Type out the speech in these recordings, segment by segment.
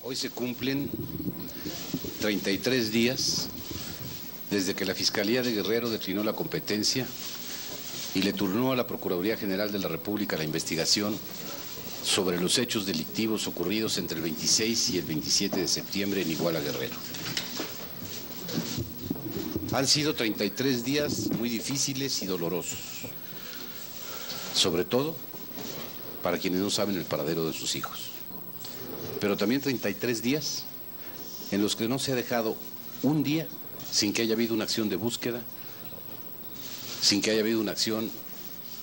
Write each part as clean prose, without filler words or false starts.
Hoy se cumplen 33 días desde que la Fiscalía de Guerrero declinó la competencia y le turnó a la Procuraduría General de la República la investigación sobre los hechos delictivos ocurridos entre el 26 y el 27 de septiembre en Iguala, Guerrero. Han sido 33 días muy difíciles y dolorosos, sobre todo para quienes no saben el paradero de sus hijos. Pero también 33 días en los que no se ha dejado un día sin que haya habido una acción de búsqueda, sin que haya habido una acción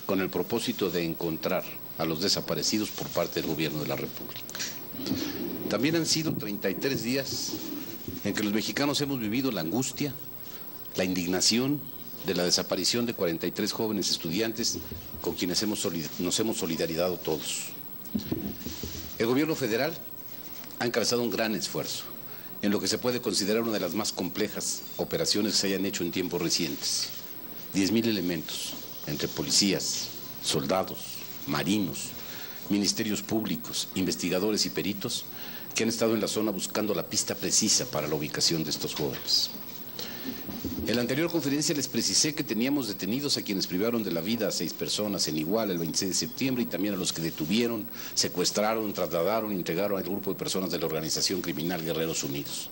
con el propósito de encontrar a los desaparecidos por parte del gobierno de la República. También han sido 33 días en que los mexicanos hemos vivido la angustia, la indignación de la desaparición de 43 jóvenes estudiantes con quienes nos hemos solidarizado todos. El gobierno federal ha encabezado un gran esfuerzo en lo que se puede considerar una de las más complejas operaciones que se hayan hecho en tiempos recientes. 10,000 elementos, entre policías, soldados, marinos, ministerios públicos, investigadores y peritos, que han estado en la zona buscando la pista precisa para la ubicación de estos jóvenes. En la anterior conferencia les precisé que teníamos detenidos a quienes privaron de la vida a 6 personas en Iguala el 26 de septiembre y también a los que detuvieron, secuestraron, trasladaron e integraron al grupo de personas de la organización criminal Guerreros Unidos.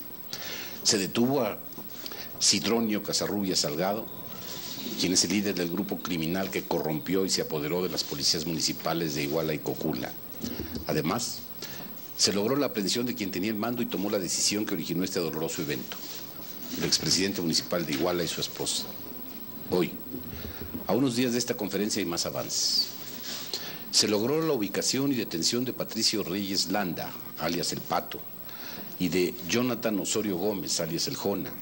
Se detuvo a Sidronio Casarrubias Salgado, quien es el líder del grupo criminal que corrompió y se apoderó de las policías municipales de Iguala y Cocula. Además, se logró la aprehensión de quien tenía el mando y tomó la decisión que originó este doloroso evento, el expresidente municipal de Iguala y su esposa. Hoy, a unos días de esta conferencia, hay más avances. Se logró la ubicación y detención de Patricio Reyes Landa, alias El Pato, y de Jonathan Osorio Gómez, alias El Jona,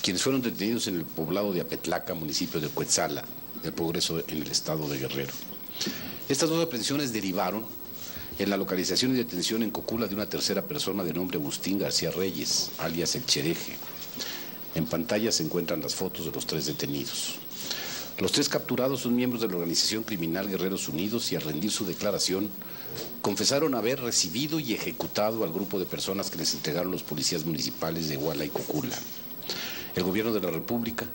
quienes fueron detenidos en el poblado de Apetlaca, municipio de Cuetzala, del Progreso, en el estado de Guerrero. Estas 2 aprehensiones derivaron en la localización y detención en Cocula de una tercera persona de nombre Agustín García Reyes, alias El Chereje. En pantalla se encuentran las fotos de los 3 detenidos. Los 3 capturados son miembros de la organización criminal Guerreros Unidos y al rendir su declaración confesaron haber recibido y ejecutado al grupo de personas que les entregaron los policías municipales de Iguala y Cocula. El gobierno de la República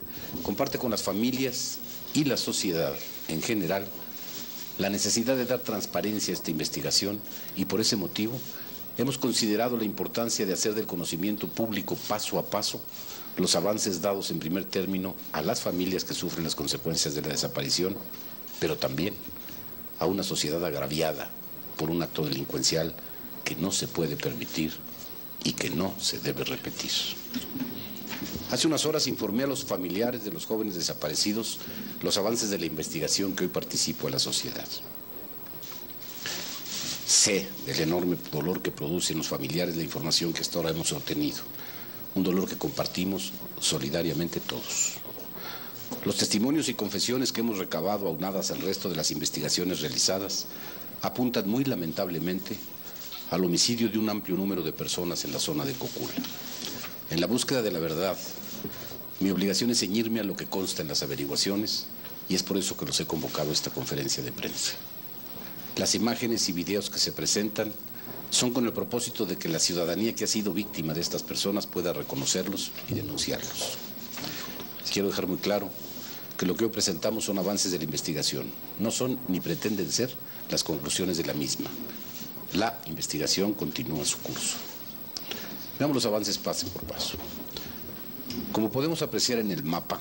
comparte con las familias y la sociedad en general la necesidad de dar transparencia a esta investigación y por ese motivo hemos considerado la importancia de hacer del conocimiento público paso a paso los avances dados en primer término a las familias que sufren las consecuencias de la desaparición, pero también a una sociedad agraviada por un acto delincuencial que no se puede permitir y que no se debe repetir. Hace unas horas informé a los familiares de los jóvenes desaparecidos los avances de la investigación que hoy participo a la sociedad. Sé del enorme dolor que produce en los familiares la información que hasta ahora hemos obtenido, un dolor que compartimos solidariamente todos. Los testimonios y confesiones que hemos recabado aunadas al resto de las investigaciones realizadas apuntan muy lamentablemente al homicidio de un amplio número de personas en la zona de Cocula. En la búsqueda de la verdad, mi obligación es ceñirme a lo que consta en las averiguaciones y es por eso que los he convocado a esta conferencia de prensa. Las imágenes y videos que se presentan son con el propósito de que la ciudadanía que ha sido víctima de estas personas pueda reconocerlos y denunciarlos. Quiero dejar muy claro que lo que hoy presentamos son avances de la investigación, no son ni pretenden ser las conclusiones de la misma. La investigación continúa su curso. Veamos los avances paso por paso. Como podemos apreciar en el mapa,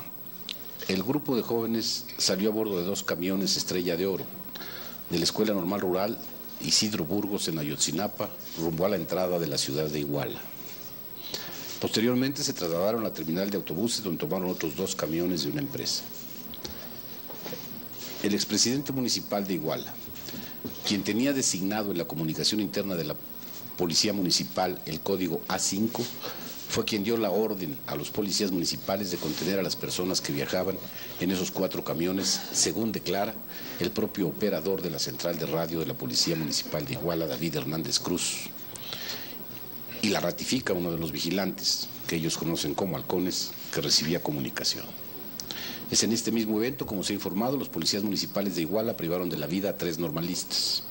el grupo de jóvenes salió a bordo de 2 camiones Estrella de Oro de la Escuela Normal Rural Isidro Burgos en Ayotzinapa, rumbo a la entrada de la ciudad de Iguala. Posteriormente se trasladaron a la terminal de autobuses donde tomaron otros 2 camiones de una empresa. El expresidente municipal de Iguala, quien tenía designado en la comunicación interna de la Policía Municipal el código A5, fue quien dio la orden a los policías municipales de contener a las personas que viajaban en esos 4 camiones, según declara el propio operador de la central de radio de la Policía Municipal de Iguala, David Hernández Cruz, y la ratifica uno de los vigilantes, que ellos conocen como halcones, que recibía comunicación. Es en este mismo evento, como se ha informado, los policías municipales de Iguala privaron de la vida a 3 normalistas.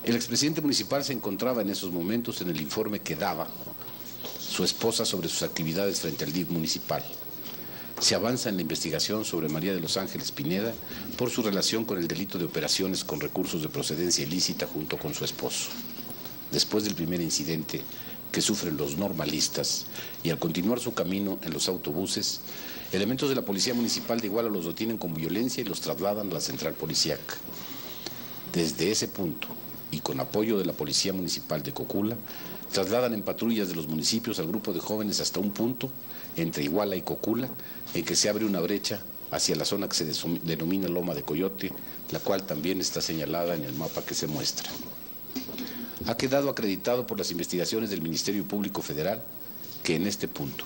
El expresidente municipal se encontraba en esos momentos en el informe que daba su esposa sobre sus actividades frente al DIF municipal. Se avanza en la investigación sobre María de los Ángeles Pineda por su relación con el delito de operaciones con recursos de procedencia ilícita junto con su esposo. Después del primer incidente que sufren los normalistas y al continuar su camino en los autobuses, elementos de la Policía Municipal de Iguala los detienen con violencia y los trasladan a la central policíaca. Desde ese punto, y con apoyo de la Policía Municipal de Cocula, trasladan en patrullas de los municipios al grupo de jóvenes hasta un punto entre Iguala y Cocula, en que se abre una brecha hacia la zona que se denomina Loma de Coyote, la cual también está señalada en el mapa que se muestra. Ha quedado acreditado por las investigaciones del Ministerio Público Federal que en este punto,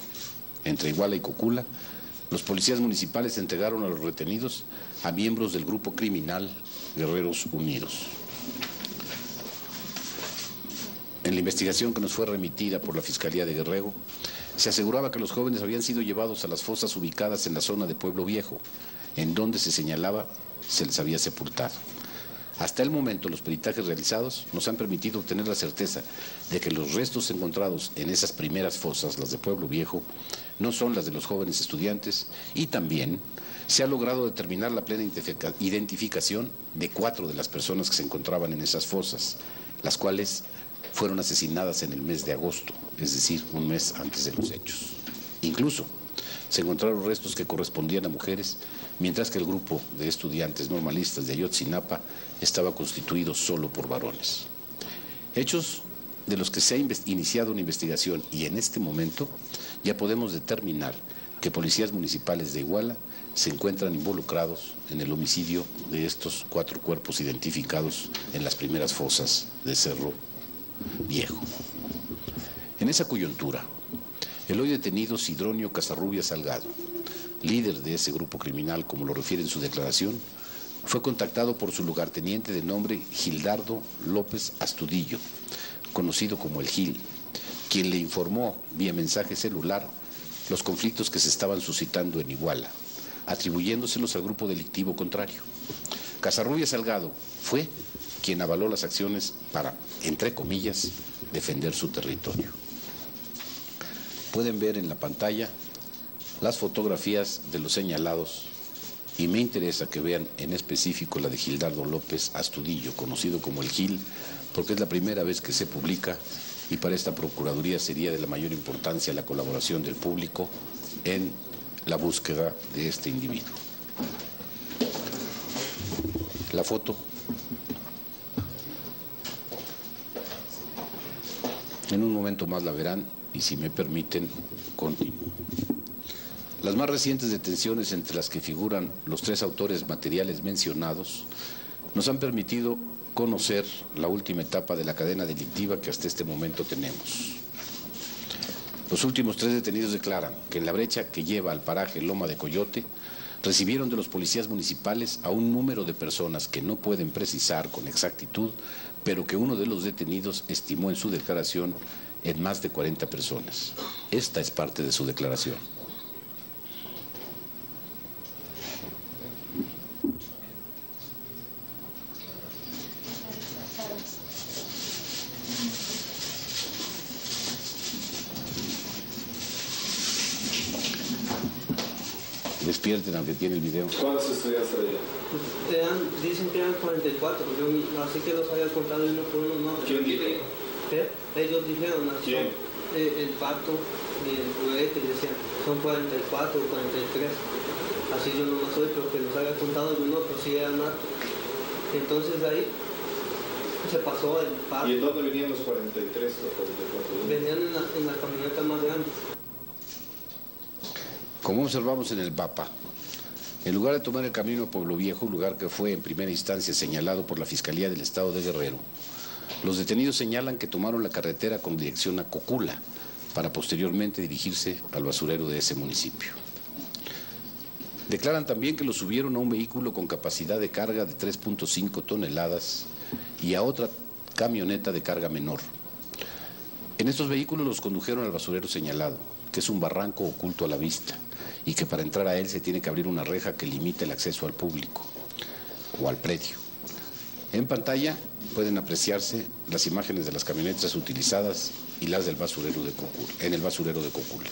entre Iguala y Cocula, los policías municipales entregaron a los retenidos a miembros del grupo criminal Guerreros Unidos. En la investigación que nos fue remitida por la Fiscalía de Guerrero, se aseguraba que los jóvenes habían sido llevados a las fosas ubicadas en la zona de Pueblo Viejo, en donde se señalaba se les había sepultado. Hasta el momento, los peritajes realizados nos han permitido obtener la certeza de que los restos encontrados en esas primeras fosas, las de Pueblo Viejo, no son las de los jóvenes estudiantes, y también se ha logrado determinar la plena identificación de 4 de las personas que se encontraban en esas fosas, las cuales fueron asesinadas en el mes de agosto, es decir, un mes antes de los hechos. Incluso se encontraron restos que correspondían a mujeres, mientras que el grupo de estudiantes normalistas de Ayotzinapa estaba constituido solo por varones. Hechos de los que se ha iniciado una investigación y en este momento ya podemos determinar que policías municipales de Iguala se encuentran involucrados en el homicidio de estos 4 cuerpos identificados en las primeras fosas de Cerro Viejo. En esa coyuntura, el hoy detenido Sidronio Casarrubia Salgado, líder de ese grupo criminal, como lo refiere en su declaración, fue contactado por su lugarteniente de nombre Gildardo López Astudillo, conocido como el Gil, quien le informó vía mensaje celular los conflictos que se estaban suscitando en Iguala, atribuyéndoselos al grupo delictivo contrario. Casarrubia Salgado fue quien avaló las acciones para, entre comillas, defender su territorio. Pueden ver en la pantalla las fotografías de los señalados y me interesa que vean en específico la de Gildardo López Astudillo, conocido como el Gil, porque es la primera vez que se publica y para esta Procuraduría sería de la mayor importancia la colaboración del público en la búsqueda de este individuo. La foto. En un momento más la verán y si me permiten, continúo. Las más recientes detenciones, entre las que figuran los 3 autores materiales mencionados, nos han permitido conocer la última etapa de la cadena delictiva que hasta este momento tenemos. Los últimos 3 detenidos declaran que en la brecha que lleva al paraje Loma de Coyote recibieron de los policías municipales a un número de personas que no pueden precisar con exactitud, pero que uno de los detenidos estimó en su declaración en más de 40 personas. Esta es parte de su declaración. Despierten aunque tiene el video. ¿Cuántos estudiantes había? Dicen que eran 44, yo así que los había contado uno por uno, ¿no? ¿Quién dijo? ¿Qué? Ellos dijeron, ¿Quién? El Pato y el juguete decían, son 44 o 43. Así yo no soy, pero que los había contado uno, pues sí eran más. Entonces ahí se pasó el Pato. ¿Y en dónde venían los 43 o 44? Venían en la camioneta más grande. Como observamos en el mapa, en lugar de tomar el camino a Pueblo Viejo, lugar que fue en primera instancia señalado por la Fiscalía del Estado de Guerrero, los detenidos señalan que tomaron la carretera con dirección a Cocula para posteriormente dirigirse al basurero de ese municipio. Declaran también que los subieron a un vehículo con capacidad de carga de 3.5 toneladas y a otra camioneta de carga menor. En estos vehículos los condujeron al basurero señalado, que es un barranco oculto a la vista y que para entrar a él se tiene que abrir una reja que limita el acceso al público o al predio. En pantalla pueden apreciarse las imágenes de las camionetas utilizadas y las del basurero de Cocula, en el basurero de Cocula.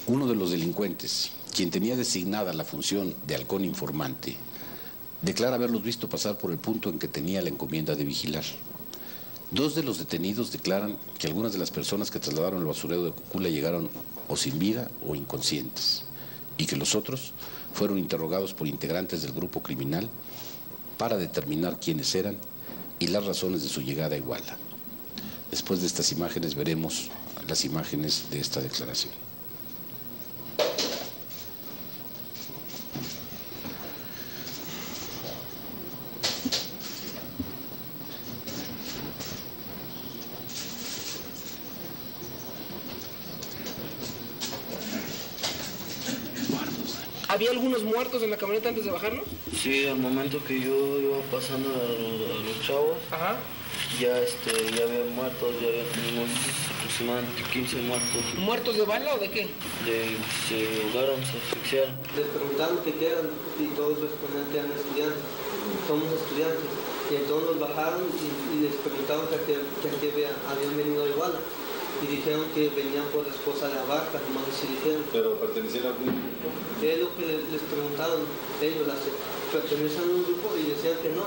Uno de los delincuentes, quien tenía designada la función de halcón informante, declara haberlos visto pasar por el punto en que tenía la encomienda de vigilar. Dos de los detenidos declaran que algunas de las personas que trasladaron el basurero de Cocula llegaron o sin vida o inconscientes, y que los otros fueron interrogados por integrantes del grupo criminal para determinar quiénes eran y las razones de su llegada a Iguala. Después de estas imágenes veremos las imágenes de esta declaración. ¿Había algunos muertos en la camioneta antes de bajarnos? Sí, al momento que yo iba pasando a los chavos, Ajá. ya había muertos, ya había unos aproximadamente 15 muertos. ¿Muertos de bala o de qué? Se ahogaron, se asfixiaron. Les preguntaron qué eran y todos respondían que eran estudiantes. Somos estudiantes. Y entonces nos bajaron y les preguntaron que habían venido a Iguala. Y dijeron que venían por la esposa de Abarca, nomás así dijeron. ¿Pero pertenecían a algún grupo? Es lo que les preguntaron ellos, pertenecen a un grupo y decían que no.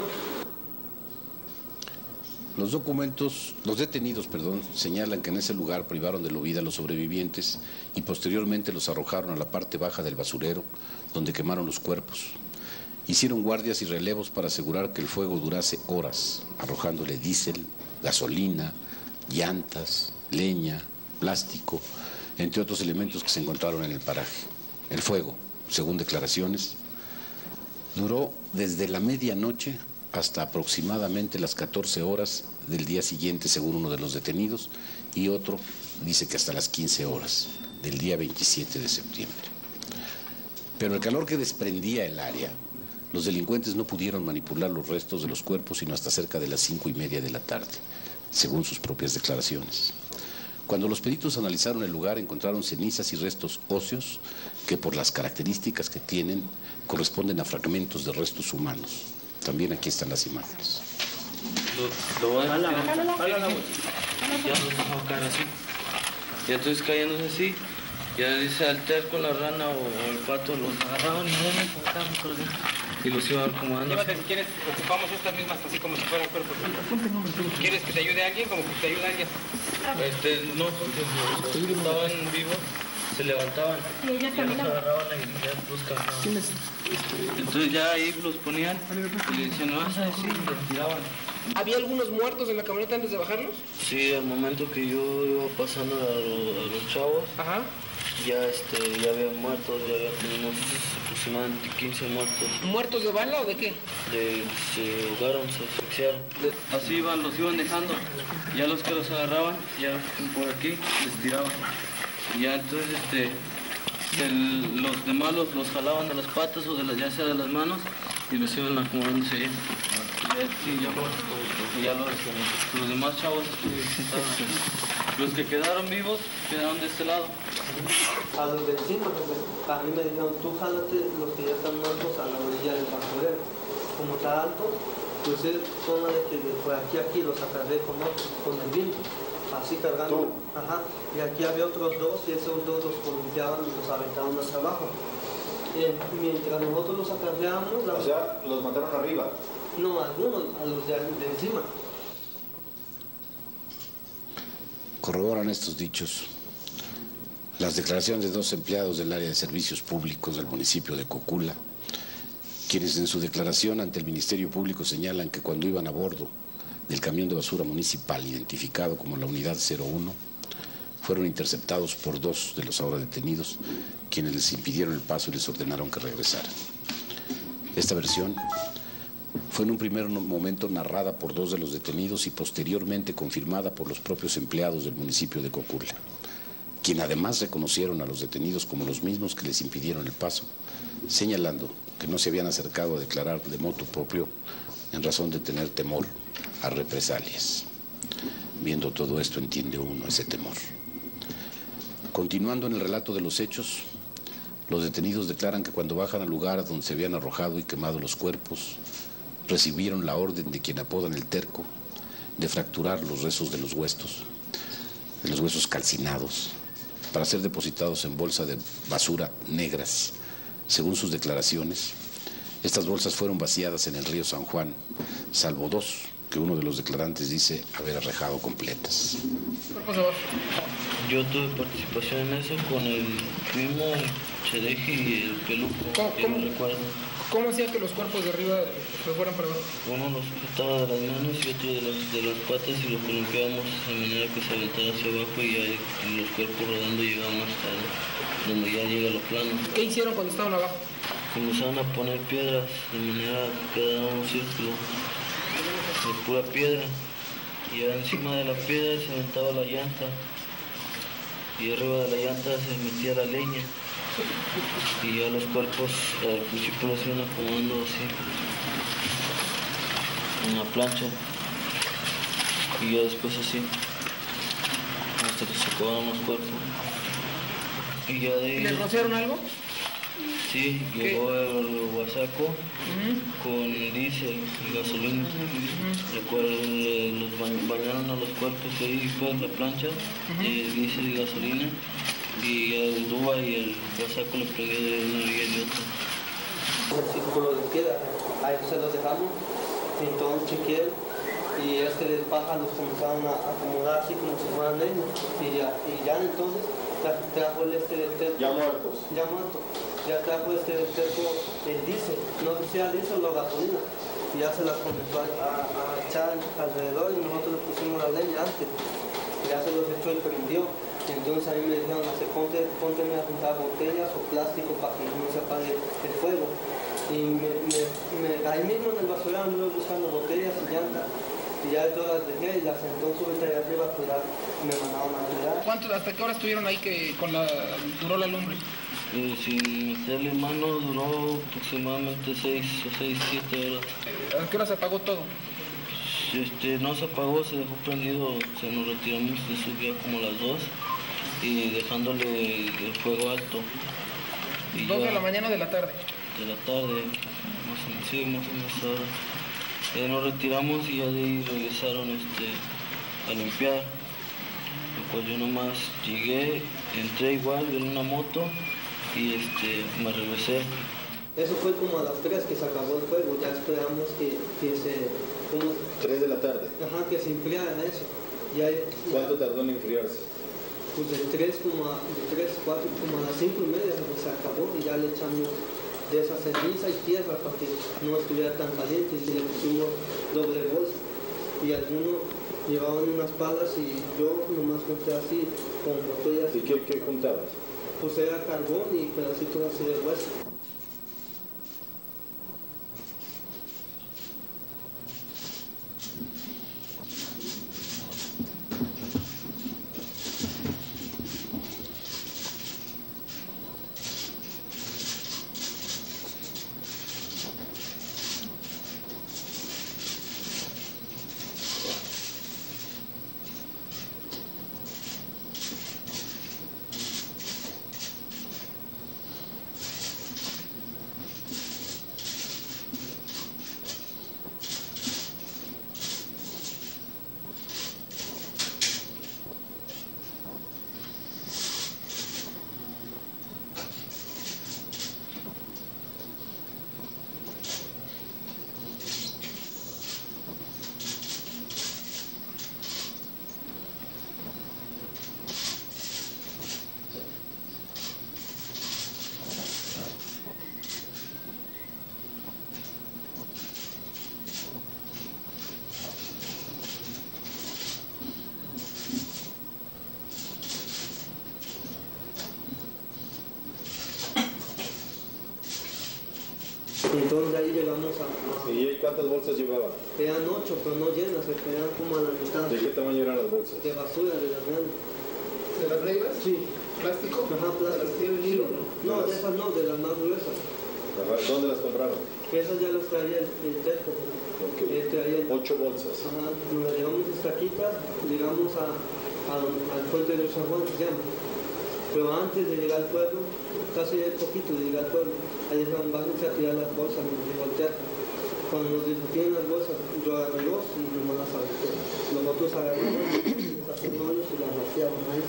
Los detenidos, señalan que en ese lugar privaron de la vida a los sobrevivientes y posteriormente los arrojaron a la parte baja del basurero, donde quemaron los cuerpos. Hicieron guardias y relevos para asegurar que el fuego durase horas, arrojándole diésel, gasolina, llantas, leña, plástico, entre otros elementos que se encontraron en el paraje. El fuego, según declaraciones, duró desde la medianoche hasta aproximadamente las 14 horas del día siguiente, según uno de los detenidos, y otro dice que hasta las 15 horas del día 27 de septiembre. Pero el calor que desprendía el área, los delincuentes no pudieron manipular los restos de los cuerpos sino hasta cerca de las 5:30 de la tarde, según sus propias declaraciones. Cuando los peritos analizaron el lugar, encontraron cenizas y restos óseos que, por las características que tienen, corresponden a fragmentos de restos humanos. También aquí están las imágenes. Lo van a ya los dejó caer así. Y entonces cayéndose así, ya dice al terco, la rana o el pato, los agarraban y los iban acomodando. Llévate, si quieres, ocupamos estas mismas así como si fueran cuerpos. ¿Quieres que te ayude alguien? Como que te ayude alguien. No, porque los que estaban vivos se levantaban y ya los agarraban y ya los cargaban. Entonces ya ahí los ponían y le decían, no vas a decir, y los tiraban. ¿Había algunos muertos en la camioneta antes de bajarnos? Sí, al momento que yo iba pasando a los chavos, Ajá. ya había muertos, ya había unos aproximadamente 15 muertos. ¿Muertos de bala o de qué? Se ahogaron, se asfixiaron. Así los iban dejando. Ya los que los agarraban, ya por aquí les tiraban. Y ya entonces los demás los jalaban de las patas o ya sea de las manos y los iban acomodándose ahí. Y ya los demás chavos los que quedaron vivos quedaron de este lado. A los de encima, a mí me dijeron, tú jálate los que ya están muertos a la orilla del basurero. Como está alto, pues es zona de que por aquí los acarré con el viento, así cargando. Ajá. Y aquí había otros dos y esos dos los columpiaban y los aventaban hacia abajo. Mientras nosotros los acarreábamos... O sea, los mataron arriba. No, algunos, a los de encima. Corroboran estos dichos las declaraciones de dos empleados del área de servicios públicos del municipio de Cocula, quienes en su declaración ante el Ministerio Público señalan que cuando iban a bordo del camión de basura municipal identificado como la Unidad 01, fueron interceptados por dos de los ahora detenidos, quienes les impidieron el paso y les ordenaron que regresaran. Esta versión fue en un primer momento narrada por dos de los detenidos y posteriormente confirmada por los propios empleados del municipio de Cocula, quien además reconocieron a los detenidos como los mismos que les impidieron el paso, señalando que no se habían acercado a declarar de motu propio en razón de tener temor a represalias. Viendo todo esto entiende uno ese temor. Continuando en el relato de los hechos, los detenidos declaran que cuando bajan al lugar donde se habían arrojado y quemado los cuerpos, recibieron la orden de quien apodan el Terco de fracturar los restos de los huesos calcinados, para ser depositados en bolsas de basura negras. Según sus declaraciones, estas bolsas fueron vaciadas en el río San Juan, salvo 2 que uno de los declarantes dice haber arrojado completas. Yo tuve participación en eso con el primo, el Chedeji y el Peluco. ¿Cómo hacía que los cuerpos de arriba se fueran para abajo? Uno los sujetaba de las manos y otro de las patas y lo columpiábamos de manera que se aventara hacia abajo y ya los cuerpos rodando llegaban hasta donde ya llega lo plano. ¿Qué hicieron cuando estaban abajo? Comenzaron a poner piedras de manera que quedara un círculo de pura piedra. Y ya encima de la piedra se aventaba la llanta y arriba de la llanta se metía la leña. Y ya los cuerpos al principio los iban acomodando así en la plancha y ya después así hasta que se acabaron los cuerpos. Y ya de ahí... ¿Les rociaron algo? Sí, llegó el guasaco con diésel y gasolina, el cual los bañaron a los cuerpos ahí por la plancha, diésel y gasolina. Y el Duba y el guasaco le prendió de una orilla y otra. El círculo de piedra, ahí se los dejamos, entonces chequeé y de paja los comenzaron a acomodar así como si fueran leña. Y ya entonces trajo el terco. Ya muertos. Ya muerto. Ya trajo el terco el diésel, no sea diésel o gasolina. Y ya se las comenzó a echar alrededor y nosotros le pusimos la leña antes. Ya se los echó y prendió. Entonces a mí me dijeron, pónteme a juntar botellas o plástico para que no se apague el fuego. Y ahí mismo en el basurero anduve buscando botellas y llantas. Y ya yo las dejé y las entonces ahorita allá arriba pues ya me mandaron a tirar. ¿Hasta qué hora estuvieron ahí que duró la lumbre? Sin meterle mano duró aproximadamente 6 o 7 horas. ¿A qué hora se apagó todo? No se apagó, se dejó prendido, nos retiramos de su día como a las 2 y dejándole el fuego alto. Y 2 de la mañana o de la tarde. De la tarde, más o menos ahora. Nos retiramos y ya de ahí regresaron a limpiar. Pues yo nomás llegué, entré igual en una moto y me regresé. Eso fue como a las 3 que se acabó el fuego, ya esperamos que se... 3 de la tarde. Ajá, que se enfriara eso. ¿Cuánto tardó en enfriarse? Pues de 3, 4, como a las 5:30 pues se acabó y ya le echamos de esa ceniza y tierra para que no estuviera tan caliente y le pusimos doble bolsa. Y algunos llevaban unas palas y yo nomás junté así con botellas. ¿Y qué juntabas? Pues era carbón y pedacitos así de hueso. Entonces ahí llegamos a... ¿Y cuántas bolsas llevaban? Eran 8, pero no llenas, eran como a la mitad. ¿De qué tamaño eran las bolsas? De basura, de las grandes. ¿De las reglas? Sí. ¿Plástico? Ajá, plástico. No, de esas no, de las más gruesas. ¿Dónde las compraron? Esas ya las traía el Terco. Okay. 8 bolsas. Ajá, nos llevamos esta quita, llegamos al puente de San Juan, que se llama. Pero antes de llegar al pueblo, casi de poquito de llegar al pueblo, ahí dejaron bájense a tirar las bolsas, me voltearon. Cuando nos discutían las bolsas, yo agarré dos y no las aventé. Los otros agarraron, las hacían hoyos y las vaciaban ahí.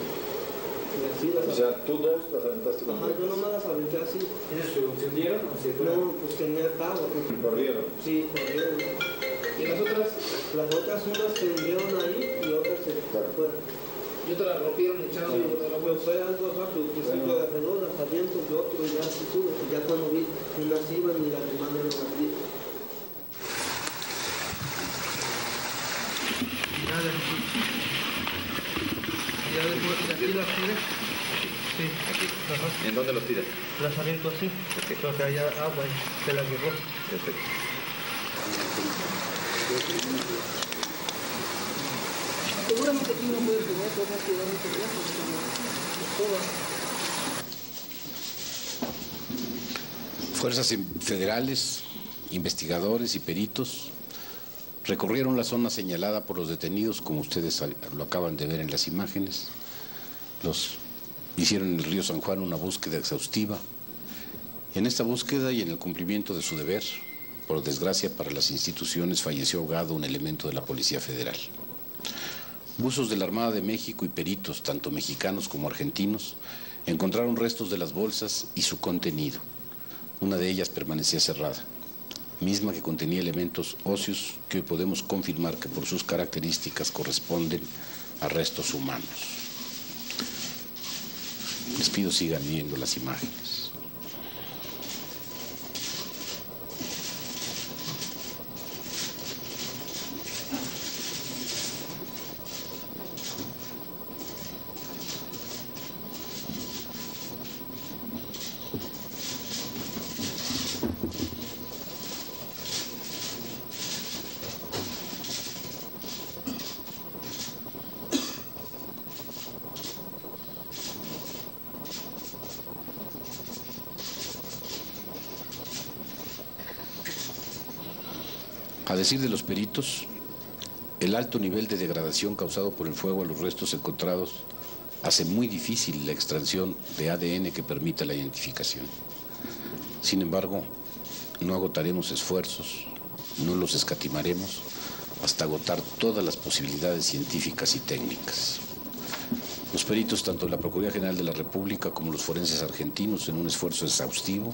Y así las O sea, tú dos las aventaste con Ajá, yo nomás las aventé así. ¿Ellos se hundieron o se fueron? No, pues tenía agua. corrieron. Sí, corrieron. ¿Y las otras? Las otras unas se hundieron ahí y otras se fueron. ¿Y otras las rompieron, echaron Sí, de la pero fue algo rápido, al principio agarré dos, las aviento, y otro y ya así tuvo. Ya cuando vi unas iban y las demás no las vi. Ya después de aquí las tiré. Sí, aquí. Ajá. ¿En dónde los tiras? Las aviento así, porque haya agua y se las llevó. Perfecto. Seguramente aquí no puede tener cosas que dan mucho tiempo, todas. Fuerzas federales, investigadores y peritos recorrieron la zona señalada por los detenidos, como ustedes lo acaban de ver en las imágenes. Hicieron en el río San Juan una búsqueda exhaustiva. En esta búsqueda y en el cumplimiento de su deber, por desgracia para las instituciones, falleció ahogado un elemento de la Policía Federal. Buzos de la Armada de México y peritos, tanto mexicanos como argentinos, encontraron restos de las bolsas y su contenido. Una de ellas permanecía cerrada, misma que contenía elementos óseos que hoy podemos confirmar que por sus características corresponden a restos humanos. Les pido sigan viendo las imágenes. A decir de los peritos, el alto nivel de degradación causado por el fuego a los restos encontrados hace muy difícil la extracción de ADN que permita la identificación. Sin embargo, no agotaremos esfuerzos, no los escatimaremos hasta agotar todas las posibilidades científicas y técnicas. Los peritos, tanto de la Procuraduría General de la República como los forenses argentinos, en un esfuerzo exhaustivo,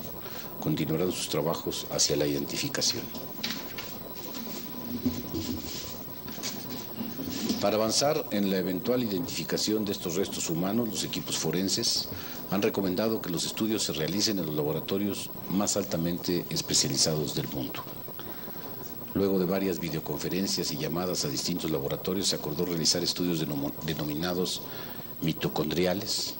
continuarán sus trabajos hacia la identificación. Para avanzar en la eventual identificación de estos restos humanos, los equipos forenses han recomendado que los estudios se realicen en los laboratorios más altamente especializados del mundo. Luego de varias videoconferencias y llamadas a distintos laboratorios, se acordó realizar estudios denominados mitocondriales.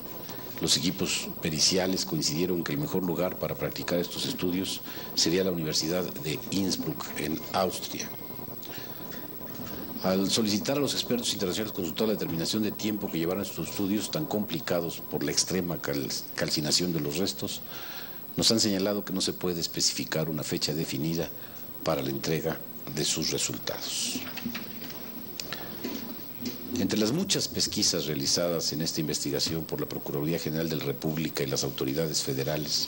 Los equipos periciales coincidieron que el mejor lugar para practicar estos estudios sería la Universidad de Innsbruck, en Austria. Al solicitar a los expertos internacionales consultar la determinación de tiempo que llevaron estos estudios tan complicados por la extrema calcinación de los restos, nos han señalado que no se puede especificar una fecha definida para la entrega de sus resultados. Entre las muchas pesquisas realizadas en esta investigación por la Procuraduría General de la República y las autoridades federales,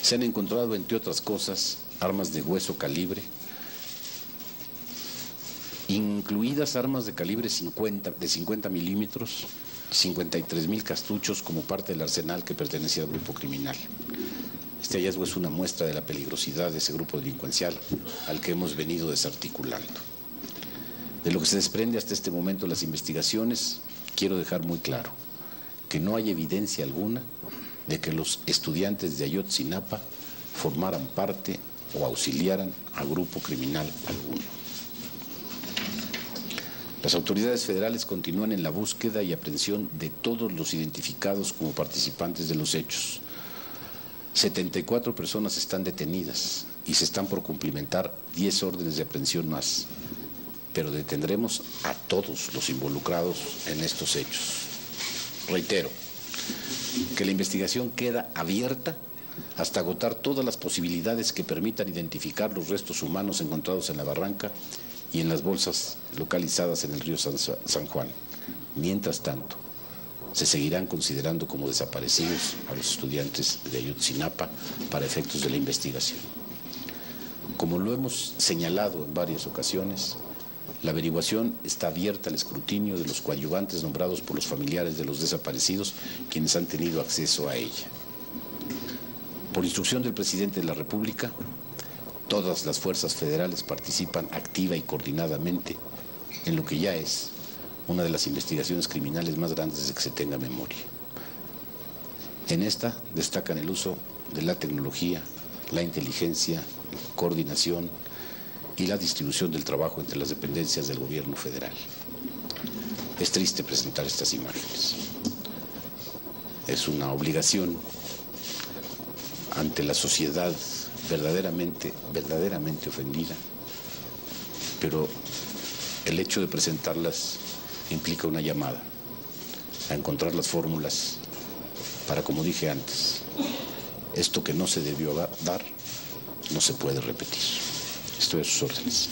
se han encontrado, entre otras cosas, armas de hueso calibre, incluidas armas de calibre de 50 milímetros, 53,000 cartuchos como parte del arsenal que pertenecía al grupo criminal. Este hallazgo es una muestra de la peligrosidad de ese grupo delincuencial al que hemos venido desarticulando. De lo que se desprende hasta este momento de las investigaciones, quiero dejar muy claro que no hay evidencia alguna de que los estudiantes de Ayotzinapa formaran parte o auxiliaran a grupo criminal alguno. Las autoridades federales continúan en la búsqueda y aprehensión de todos los identificados como participantes de los hechos. 74 personas están detenidas y se están por cumplimentar 10 órdenes de aprehensión más, pero detendremos a todos los involucrados en estos hechos. Reitero que la investigación queda abierta hasta agotar todas las posibilidades que permitan identificar los restos humanos encontrados en la barranca y en las bolsas localizadas en el río San Juan. Mientras tanto, Se seguirán considerando como desaparecidos a los estudiantes de Ayotzinapa para efectos de la investigación. Como lo hemos señalado en varias ocasiones, la averiguación está abierta al escrutinio de los coadyuvantes nombrados por los familiares de los desaparecidos, quienes han tenido acceso a ella. Por instrucción del presidente de la República, todas las fuerzas federales participan activa y coordinadamente en lo que ya es una de las investigaciones criminales más grandes desde que se tenga memoria. En esta destacan el uso de la tecnología, la inteligencia, coordinación y la distribución del trabajo entre las dependencias del gobierno federal. Es triste presentar estas imágenes. Es una obligación ante la sociedad verdaderamente ofendida, pero el hecho de presentarlas implica una llamada a encontrar las fórmulas para, como dije antes, esto que no se debió dar no se puede repetir. Estoy a sus órdenes.